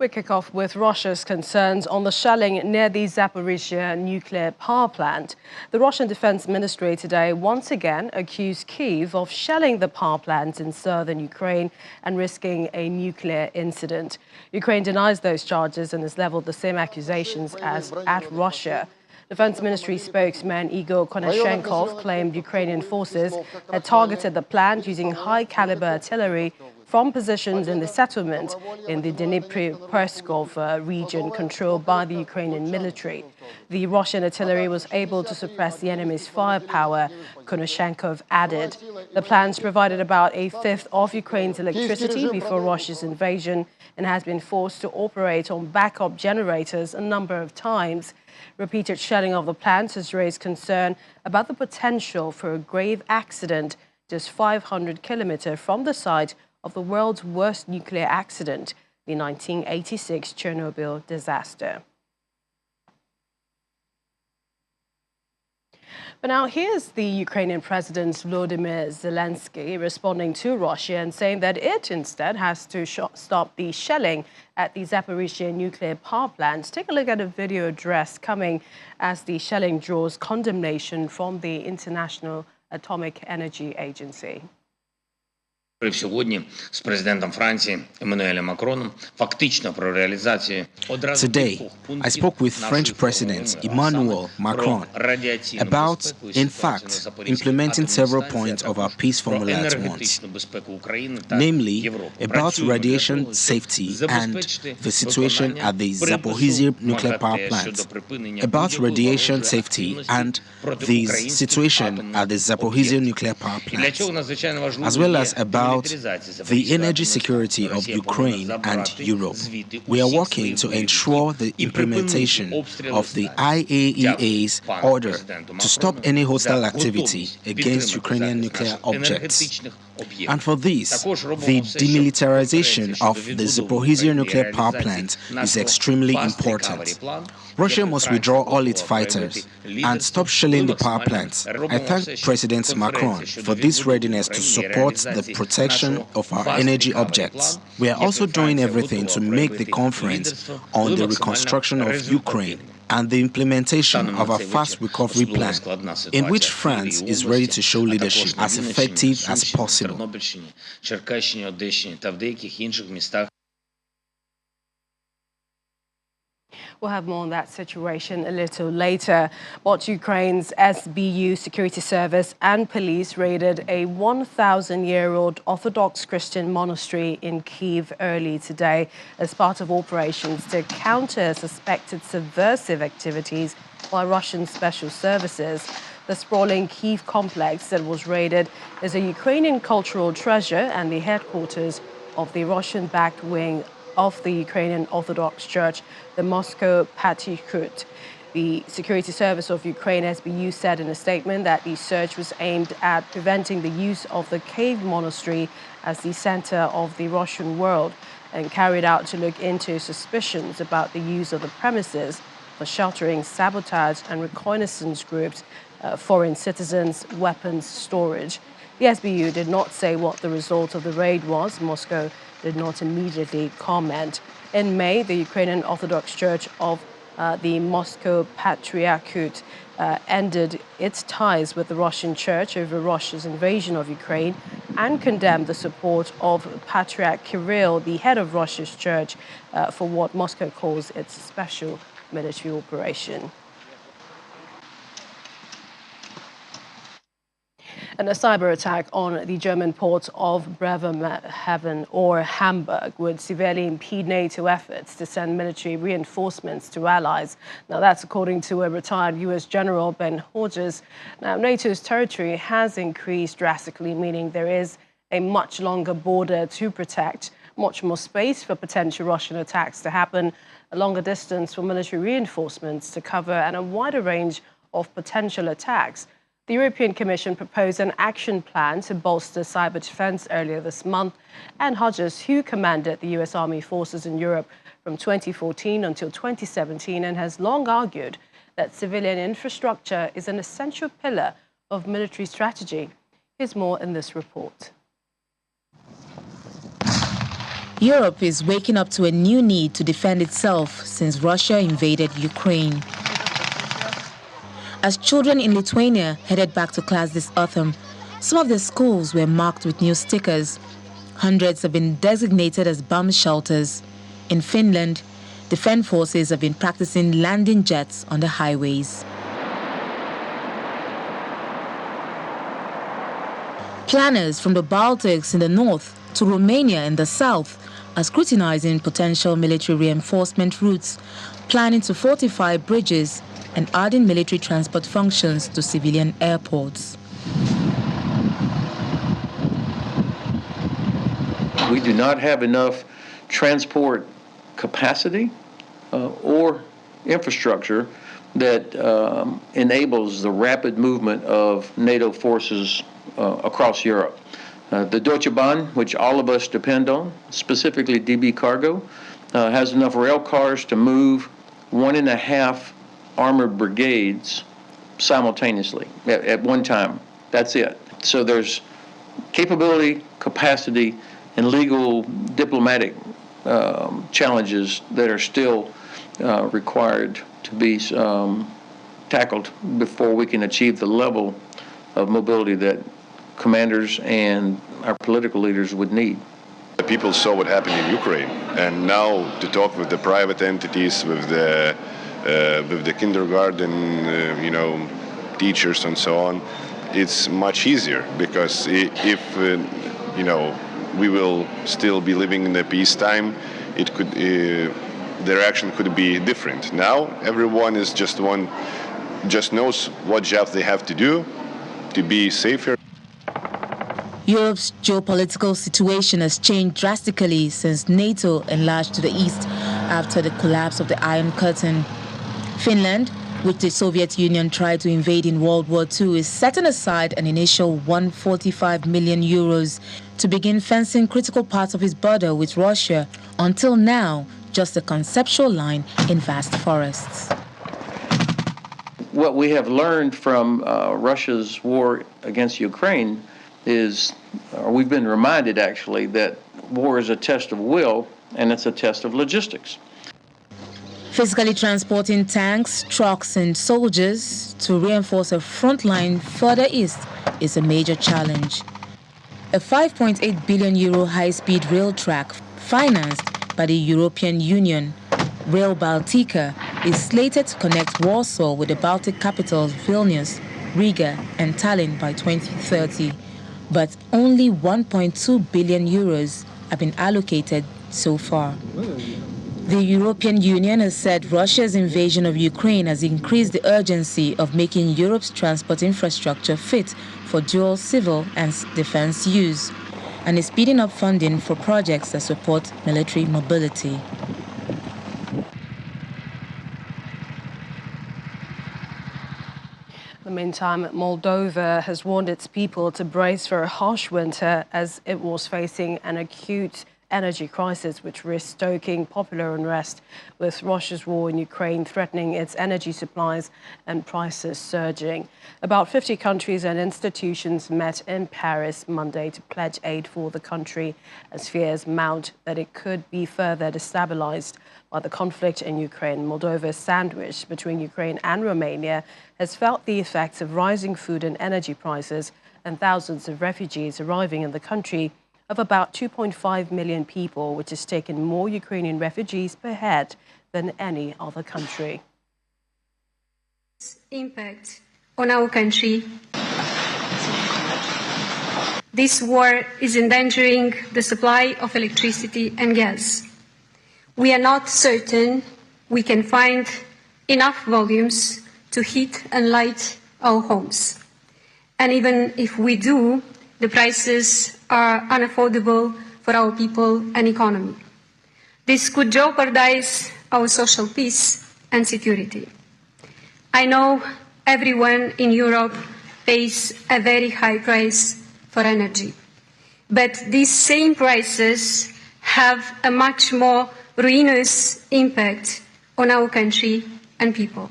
We kick off with Russia's concerns on the shelling near the Zaporizhzhia nuclear power plant. The Russian Defense Ministry today once again accused Kyiv of shelling the power plant in southern Ukraine and risking a nuclear incident. Ukraine denies those charges and has leveled the same accusations as at Russia. Defense Ministry spokesman Igor Konashenkov claimed Ukrainian forces had targeted the plant using high-caliber artillery from positions in the settlement in the Dnipropetrovsk region controlled by the Ukrainian military. The Russian artillery was able to suppress the enemy's firepower, Konashenkov added. The plant provided about a fifth of Ukraine's electricity before Russia's invasion and has been forced to operate on backup generators a number of times. Repeated shelling of the plant has raised concern about the potential for a grave accident just 500 kilometers from the site of the world's worst nuclear accident, the 1986 Chernobyl disaster. But now here's the Ukrainian President Volodymyr Zelensky responding to Russia and saying that it instead has to stop the shelling at the Zaporizhzhia nuclear power plant. Take a look at a video address coming as the shelling draws condemnation from the International Atomic Energy Agency. Сьогодні з президентом Франції Еммануелем Макроном фактично про реалізацію одразу Today, I spoke with French President Emmanuel Macron about, in fact, implementing several points of our peace formula at once, namely about radiation safety and the situation at the Zaporizhzhia nuclear power plant, about radiation safety and the situation at the Zaporizhzhia nuclear power plant, as well as about the energy security of Ukraine and Europe. We are working to ensure the implementation of the IAEA's order to stop any hostile activity against Ukrainian nuclear objects. And for this, the demilitarization of the Zaporizhzhia nuclear power plant is extremely important. Russia must withdraw all its fighters and stop shelling the power plants. I thank President Macron for this readiness to support the protection of our energy objects. We are also doing everything to make the conference on the reconstruction of Ukraine and the implementation of a fast recovery plan, in which France is ready to show leadership as effective as possible. We'll have more on that situation a little later. But Ukraine's SBU security service and police raided a 1,000-year-old Orthodox Christian monastery in Kyiv early today as part of operations to counter suspected subversive activities by Russian special services. The sprawling Kyiv complex that was raided is a Ukrainian cultural treasure and the headquarters of the Russian-backed wing of the Ukrainian Orthodox Church, the Moscow Patriarchate. The Security Service of Ukraine, SBU, said in a statement that the search was aimed at preventing the use of the cave monastery as the center of the Russian world and carried out to look into suspicions about the use of the premises for sheltering sabotage and reconnaissance groups, foreign citizens, weapons storage. The SBU did not say what the result of the raid was. Moscow did not immediately comment. In May, the Ukrainian Orthodox Church of the Moscow Patriarchate ended its ties with the Russian Church over Russia's invasion of Ukraine and condemned the support of Patriarch Kirill, the head of Russia's church, for what Moscow calls its special military operation. And a cyber attack on the German port of Bremerhaven or Hamburg would severely impede NATO efforts to send military reinforcements to allies. Now, that's according to a retired U.S. General, Ben Hodges. Now, NATO's territory has increased drastically, meaning there is a much longer border to protect, much more space for potential Russian attacks to happen, a longer distance for military reinforcements to cover, and a wider range of potential attacks. The European Commission proposed an action plan to bolster cyber defense earlier this month, and Hodges, who commanded the U.S. Army forces in Europe from 2014 until 2017 and has long argued that civilian infrastructure is an essential pillar of military strategy. Here's more in this report. Europe is waking up to a new need to defend itself since Russia invaded Ukraine. As children in Lithuania headed back to class this autumn, some of their schools were marked with new stickers. Hundreds have been designated as bomb shelters. In Finland, defense forces have been practicing landing jets on the highways. Planners from the Baltics in the north to Romania in the south are scrutinizing potential military reinforcement routes, planning to fortify bridges and adding military transport functions to civilian airports. We do not have enough transport capacity or infrastructure that enables the rapid movement of NATO forces across Europe. The Deutsche Bahn, which all of us depend on, specifically DB Cargo, has enough rail cars to move 1.5 armored brigades simultaneously at one time. That's it. So there's capability, capacity, and legal diplomatic challenges that are still required to be tackled before we can achieve the level of mobility that commanders and our political leaders would need. The people saw what happened in Ukraine, and now to talk with the private entities, with the kindergarten, teachers and so on, it's much easier, because if we will still be living in the peacetime, it could their action could be different. Now everyone is just knows what jobs they have to do to be safer. Europe's geopolitical situation has changed drastically since NATO enlarged to the east after the collapse of the Iron Curtain. Finland, which the Soviet Union tried to invade in World War II, is setting aside an initial 145 million euros to begin fencing critical parts of its border with Russia. Until now, just a conceptual line in vast forests. What we have learned from Russia's war against Ukraine is, or we've been reminded actually, that war is a test of will and it's a test of logistics. Physically transporting tanks, trucks and soldiers to reinforce a front line further east is a major challenge. A 5.8 billion euro high-speed rail track financed by the European Union, Rail Baltica, is slated to connect Warsaw with the Baltic capitals Vilnius, Riga and Tallinn by 2030. But only 1.2 billion euros have been allocated so far. The European Union has said Russia's invasion of Ukraine has increased the urgency of making Europe's transport infrastructure fit for dual civil and defense use, and is speeding up funding for projects that support military mobility. In the meantime, Moldova has warned its people to brace for a harsh winter as it was facing an acute energy crisis which risks stoking popular unrest, with Russia's war in Ukraine threatening its energy supplies and prices surging. About 50 countries and institutions met in Paris Monday to pledge aid for the country as fears mount that it could be further destabilized by the conflict in Ukraine. Moldova, sandwiched between Ukraine and Romania, has felt the effects of rising food and energy prices and thousands of refugees arriving in the country of about 2.5 million people, which has taken more Ukrainian refugees per head than any other country. Impact on our country. This war is endangering the supply of electricity and gas. We are not certain we can find enough volumes to heat and light our homes. And even if we do, the prices are unaffordable for our people and economy. This could jeopardize our social peace and security. I know everyone in Europe pays a very high price for energy, but these same prices have a much more ruinous impact on our country and people.